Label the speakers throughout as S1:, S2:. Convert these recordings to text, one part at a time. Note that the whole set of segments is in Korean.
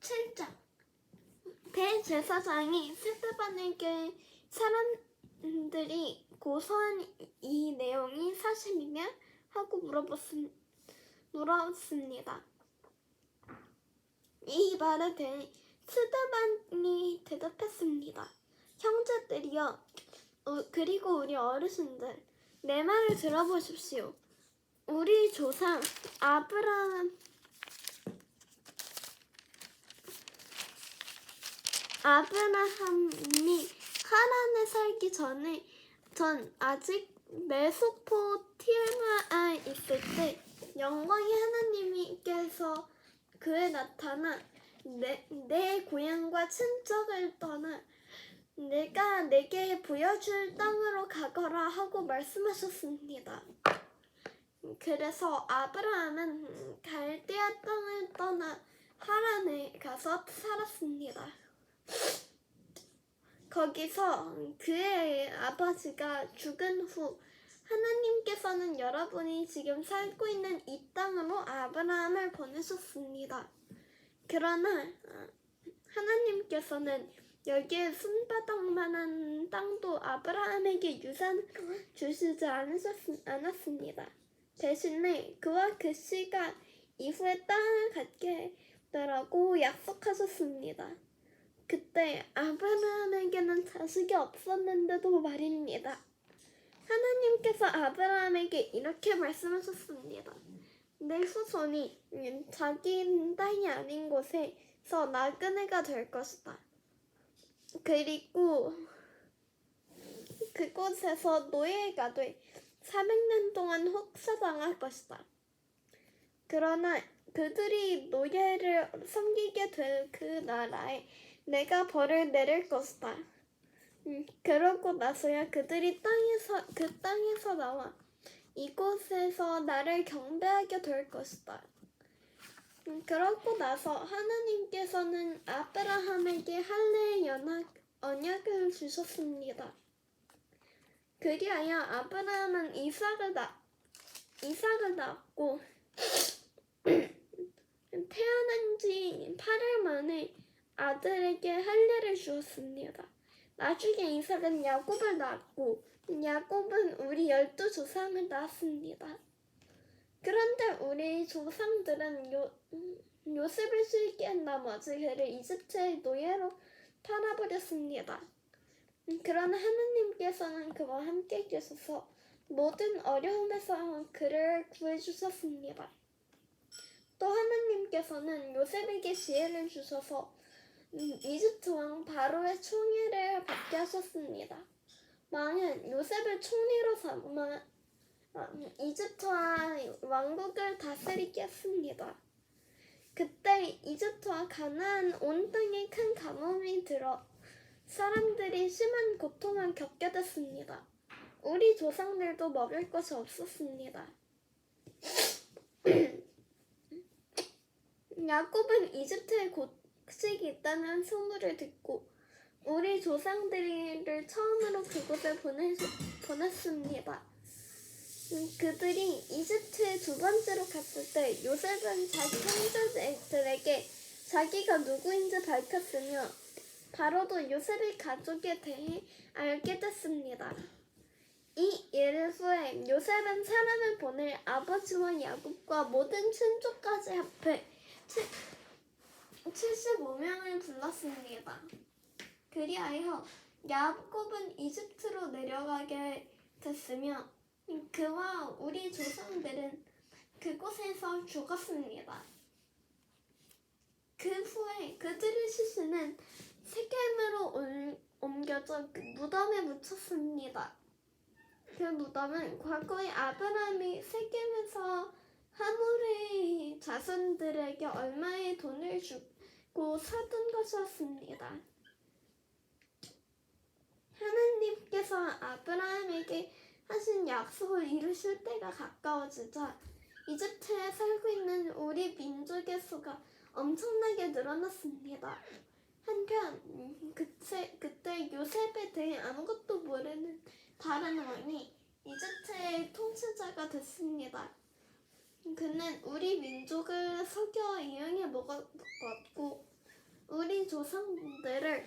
S1: 7장 대제사장이 스데반에게 사람들이 고소한 이 내용이 사실이냐 하고 물었습니다. 이 말에 대해 스데반이 대답했습니다. 형제들이여, 그리고 우리 어르신들, 내 말을 들어보십시오. 우리 조상 아브라함이 하란에 살기 전 아직 메소포타미아에 있을 때 영광의 하나님께서 그에 나타나 내 고향과 친척을 떠나 내가 내게 보여줄 땅으로 가거라 하고 말씀하셨습니다. 그래서 아브라함은 갈대아 땅을 떠나 하란에 가서 살았습니다. 거기서 그의 아버지가 죽은 후 하나님께서는 여러분이 지금 살고 있는 이 땅으로 아브라함을 보내셨습니다. 그러나 하나님께서는 여기에 손바닥만한 땅도 아브라함에게 유산으로 주시지 않았습니다. 대신에 그와 그 씨가 이후에 땅을 갖게 되라고 약속하셨습니다. 그때 아브라함에게는 자식이 없었는데도 말입니다. 하나님께서 아브라함에게 이렇게 말씀하셨습니다. 내 후손이 자기 땅이 아닌 곳에서 나그네가 될 것이다. 그리고 그곳에서 노예가 돼 400년 동안 혹사당할 것이다. 그러나 그들이 노예를 섬기게 될 그 나라에 내가 벌을 내릴 것이다. 그러고 나서야 그들이 그 땅에서 나와 이곳에서 나를 경배하게 될 것이다. 그러고 나서 하나님께서는 아브라함에게 할례의 언약을 주셨습니다. 그리하여 아브라함은 이삭을 낳았고 태어난 지 8일 만에 아들에게 할례를 주었습니다. 나중에 이삭은 야곱을 낳았고 야곱은 우리 12조상을 낳았습니다. 그런데 우리 조상들은 요셉을 실기한 나머지 그를 이집트의 노예로 팔아버렸습니다. 그러나 하나님께서는 그와 함께 계셔서 모든 어려움에서 그를 구해주셨습니다. 또 하나님께서는 요셉에게 지혜를 주셔서 이집트 왕 바로의 총애를 받게 하셨습니다. 왕은 요셉을 총리로 삼아 이집트와 왕국을 다스리게 했습니다. 그때 이집트와 가나안 온 땅에 큰 가뭄이 들어 사람들이 심한 고통을 겪게 됐습니다. 우리 조상들도 먹을 것이 없었습니다. 야곱은 이집트에 곡식이 있다는 소문을 듣고 우리 조상들을 처음으로 그곳에 보냈습니다. 그들이 이집트에 두 번째로 갔을 때 요셉은 자기 형제들에게 자기가 누구인지 밝혔으며 바로도 요셉의 가족에 대해 알게 됐습니다. 이 일 후에 요셉은 사람을 보내 아버지와 야곱과 모든 친족까지 합해 75명을 불렀습니다. 그리하여 야곱은 이집트로 내려가게 됐으며 그와 우리 조상들은 그곳에서 죽었습니다. 그 후에 그들의 시신은 세겜으로 옮겨져 그 무덤에 묻혔습니다. 그 무덤은 과거에 아브라함이 세겜에서 하몰의 자손들에게 얼마의 돈을 주고 사둔 것이었습니다. 하나님께서 아브라함에게 하신 약속을 이루실 때가 가까워지자 이집트에 살고 있는 우리 민족의 수가 엄청나게 늘어났습니다. 한편 그때 요셉에 대해 아무것도 모르는 다른 왕이 이집트의 통치자가 됐습니다. 그는 우리 민족을 속여 이용해 먹었고 조상들을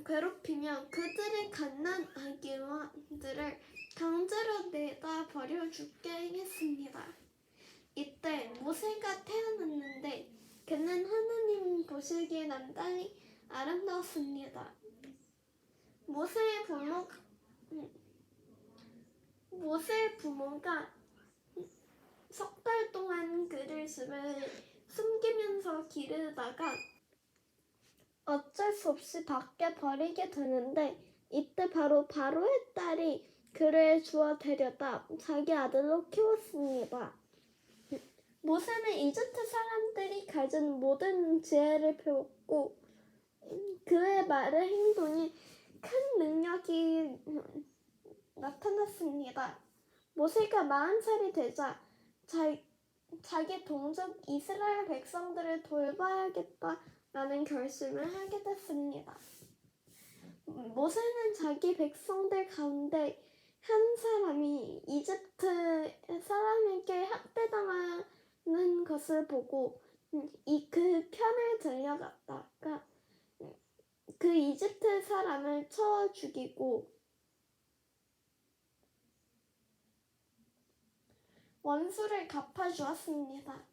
S1: 괴롭히며 그들의 갓난 아기들을 강제로 내다 버려 죽게 했습니다. 이때 모세가 태어났는데 그는 하나님 보시기에 남달리 아름다웠습니다. 모세의 부모가 석 달 동안 그를 집에 숨기면서 기르다가 어쩔 수 없이 밖에 버리게 되는데 이때 바로 바로의 딸이 그를 주워 데려다 자기 아들로 키웠습니다. 모세는 이집트 사람들이 가진 모든 지혜를 배웠고 그의 말의 행동이 큰 능력이 나타났습니다. 모세가 40살이 되자 자기 동족 이스라엘 백성들을 돌봐야겠다라는 결심을 하게 됐습니다. 모세는 자기 백성들 가운데 한 사람이 이집트 사람에게 학대당하는 것을 보고 그 편을 들려갔다가 그 이집트 사람을 쳐 죽이고 원수를 갚아주었습니다.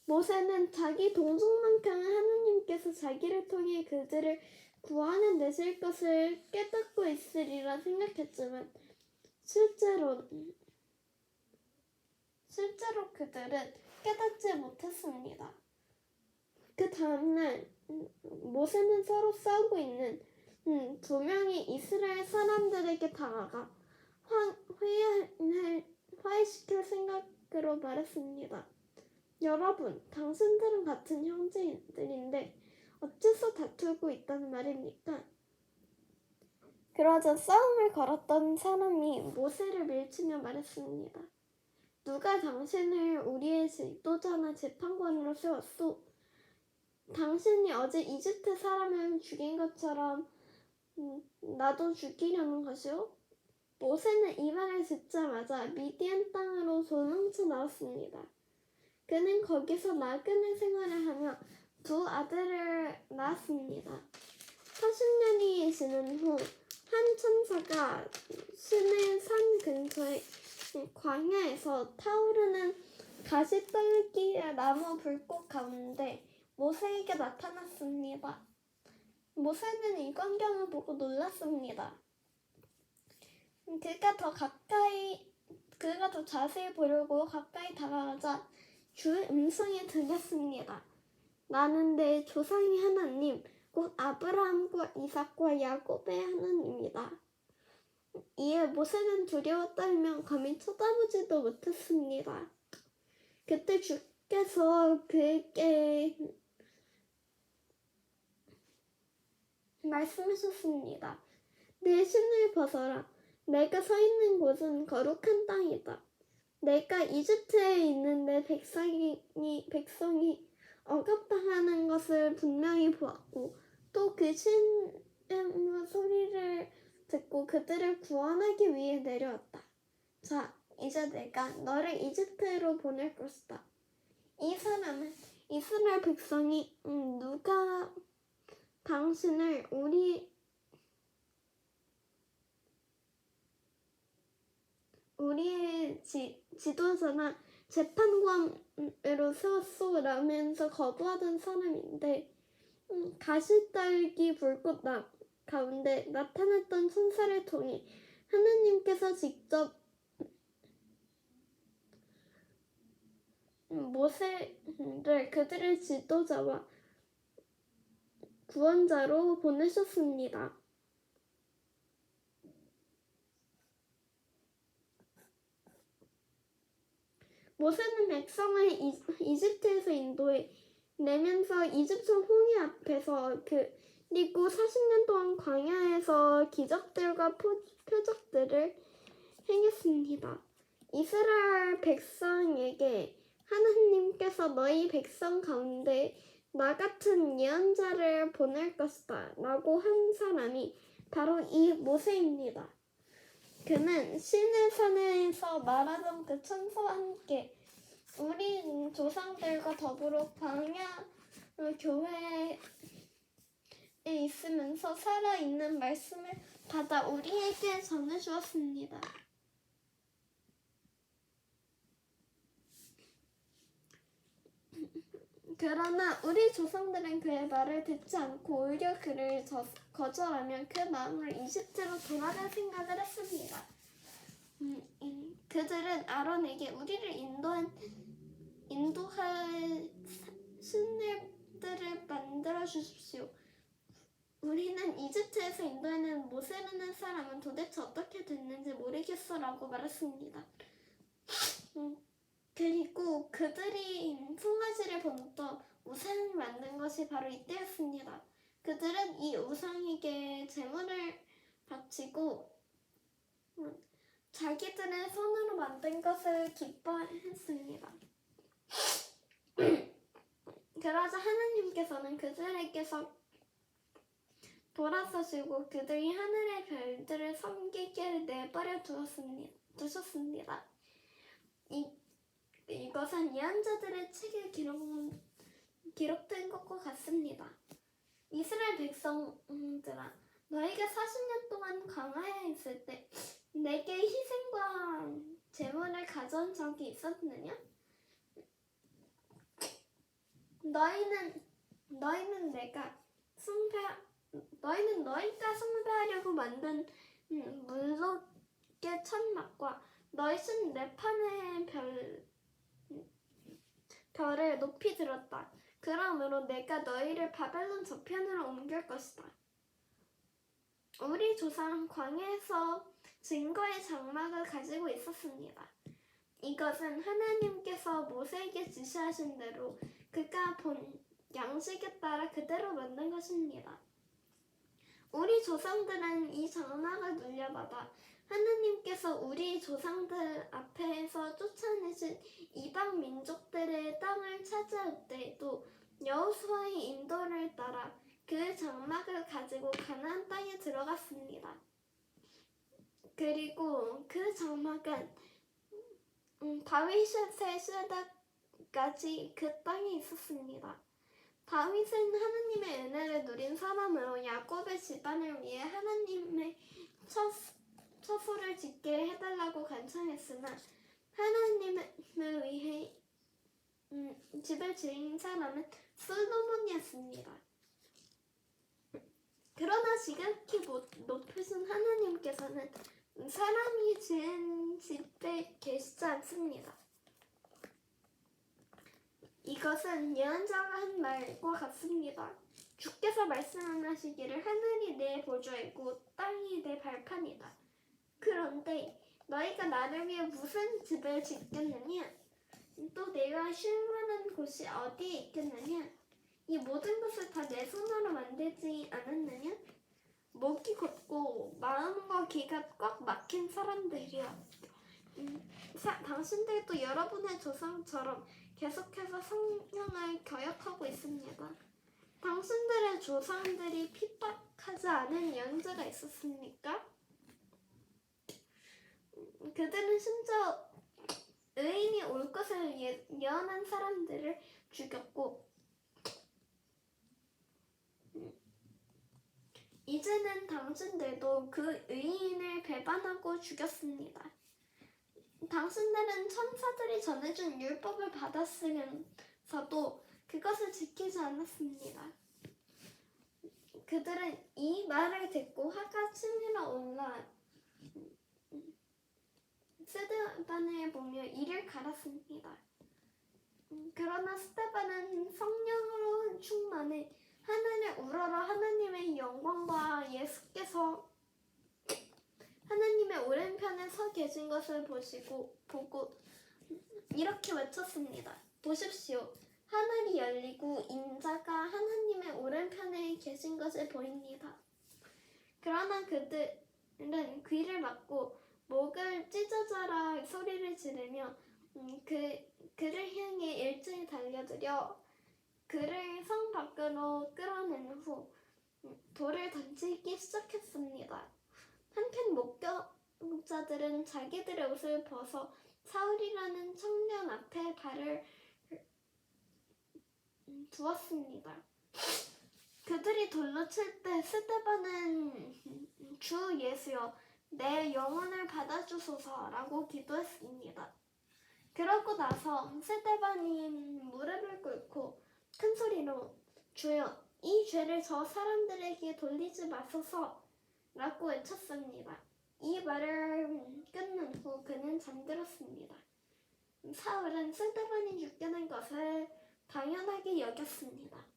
S1: 모세는 자기 동족만큼 하나님께서 자기를 통해 그들을 구원해내실 것을 깨닫고 있으리라 생각했지만 실제로 그들은 깨닫지 못했습니다. 그 다음날 모세는 서로 싸우고 있는 두 명의 이스라엘 사람들에게 다가가 화해시킬 생각으로 말했습니다. 여러분, 당신들은 같은 형제들인데 어째서 다투고 있다는 말입니까? 그러자 싸움을 걸었던 사람이 모세를 밀치며 말했습니다. 누가 당신을 우리의 지도자나 재판관으로 세웠소? 당신이 어제 이집트 사람을 죽인 것처럼 나도 죽이려는 것이오? 모세는 이 말을 듣자마자 미디안 땅으로 도망쳐 나왔습니다. 그는 거기서 나그네 생활을 하며 두 아들을 낳았습니다. 40년이 지난 후 한 천사가 신의 산 근처의 광야에서 타오르는 가시떨기의 나무 불꽃 가운데 모세에게 나타났습니다. 모세는 이 광경을 보고 놀랐습니다. 그가 더 자세히 보려고 가까이 다가가자 주의 음성이 들렸습니다. 나는 내 조상의 하나님, 곧 아브라함과 이삭과 야곱의 하나님이다. 이에 모세는 두려워 떨며 감히 쳐다보지도 못했습니다. 그때 주께서 그에게 말씀하셨습니다. 내 신을 벗어라. 내가 서 있는 곳은 거룩한 땅이다. 내가 이집트에 있는 내 백성이 억압당하는 것을 분명히 보았고 또 그 신의 소리를 듣고 그들을 구원하기 위해 내려왔다. 자, 이제 내가 너를 이집트로 보낼 것이다. 이 사람은 이스라엘 백성이 누가 당신을 우리의 지도자나 재판관으로 세웠소 라면서 거부하던 사람인데 가시떨기 불꽃 가운데 나타났던 천사를 통해 하나님께서 직접 모세를 그들의 지도자와 구원자로 보내셨습니다. 모세는 백성을 이집트에서 인도해 내면서 이집트 홍해 앞에서 그리고 40년 동안 광야에서 기적들과 표적들을 행했습니다. 이스라엘 백성에게 하나님께서 너희 백성 가운데 나 같은 예언자를 보낼 것이다 라고 한 사람이 바로 이 모세입니다. 그는 신의 산에서 말하던 그 천사와 함께 우리 조상들과 더불어 광야 교회에 있으면서 살아있는 말씀을 받아 우리에게 전해주었습니다. 그러나 우리 조상들은 그의 말을 듣지 않고 오히려 그를 거절하며 그 마음으로 이집트로 돌아갈 생각을 했습니다. 그들은 아론에게 우리를 인도할 신들을 만들어 주십시오. 우리는 이집트에서 인도하는 모세라는 사람은 도대체 어떻게 됐는지 모르겠어라고 말했습니다. 그리고 그들이 송아지를 본떠 우상을 만든 것이 바로 이때였습니다. 그들은 이 우상에게 제물을 바치고 자기들의 손으로 만든 것을 기뻐했습니다. 그러자 하나님께서는 그들에게서 돌아서시고 그들이 하늘의 별들을 섬기게 내버려 두셨습니다. 이것은 예언자들의 책에 기록된 것과 같습니다. 이스라엘 백성들아, 너희가 40년 동안 광야에 있을 때 내게 희생과 제물을 가져온 적이 있었느냐? 너희는 너희가 숭배하려고 만든 물록의 천막과 너희 쓴 레판의 별을 높이 들었다. 그러므로 내가 너희를 바벨론 저편으로 옮길 것이다. 우리 조상은 광야에서 증거의 장막을 가지고 있었습니다. 이것은 하나님께서 모세에게 지시하신 대로 그가 본 양식에 따라 그대로 만든 것입니다. 우리 조상들은 이 장막을 물려받아 하나님께서 우리 조상들 앞에서 쫓아내신 이방 민족들의 땅을 차지할 때에도 여호수아의 인도를 따라 그 장막을 가지고 가나안 땅에 들어갔습니다. 그리고 그 장막은 다윗의 시대까지 그 땅에 있었습니다. 다윗은 하나님의 은혜를 누린 사람으로 야곱의 집안을 위해 하나님의 처소를 짓게 해달라고 간청했으나 하나님을 위해 집을 지은 사람은 솔로몬이었습니다. 그러나 지극히 높으신 하나님께서는 사람이 지은 집에 계시지 않습니다. 이것은 예언자가 한 말과 같습니다. 주께서 말씀하시기를 하늘이 내 보좌이고 땅이 내 발판이다. 그런데 너희가 나를 위해 무슨 집을 짓겠느냐? 또 내가 쉴 만한 곳이 어디에 있겠느냐? 이 모든 것을 다 내 손으로 만들지 않았느냐? 목이 곧고 마음과 귀가 꽉 막힌 사람들이여, 당신들도 여러분의 조상처럼 계속해서 성령을 교역하고 있습니다. 당신들의 조상들이 핍박하지 않은 예언자가 있었습니까? 그들은 심지어 의인이 올 것을 예언한 사람들을 죽였고 이제는 당신들도 그 의인을 배반하고 죽였습니다. 당신들은 천사들이 전해준 율법을 받았으면서도 그것을 지키지 않았습니다. 그들은 이 말을 듣고 화가 치밀어 올라 스데반을 보며 이를 갈았습니다. 그러나 스데반은 성령으로 충만해 하늘을 우러러 하나님의 영광과 예수께서 하나님의 오른편에 서 계신 것을 보고 이렇게 외쳤습니다. 보십시오. 하늘이 열리고 인자가 하나님의 오른편에 계신 것을 보입니다. 그러나 그들은 귀를 막고 목을 찢어져라 소리를 지르며 그를 향해 일제히 달려들여 그를 성 밖으로 끌어낸 후 돌을 던지기 시작했습니다. 한편 목격자들은 자기들의 옷을 벗어 사울이라는 청년 앞에 발을 두었습니다. 그들이 돌로 칠 때 스데반은 주 예수여 내 영혼을 받아주소서라고 기도했습니다. 그러고 나서 스데반이 무릎을 꿇고 큰 소리로 주여 이 죄를 저 사람들에게 돌리지 마소서 라고 외쳤습니다. 이 말을 끝낸 후 그는 잠들었습니다. 사울은 스데반이 죽게 된 것을 당연하게 여겼습니다.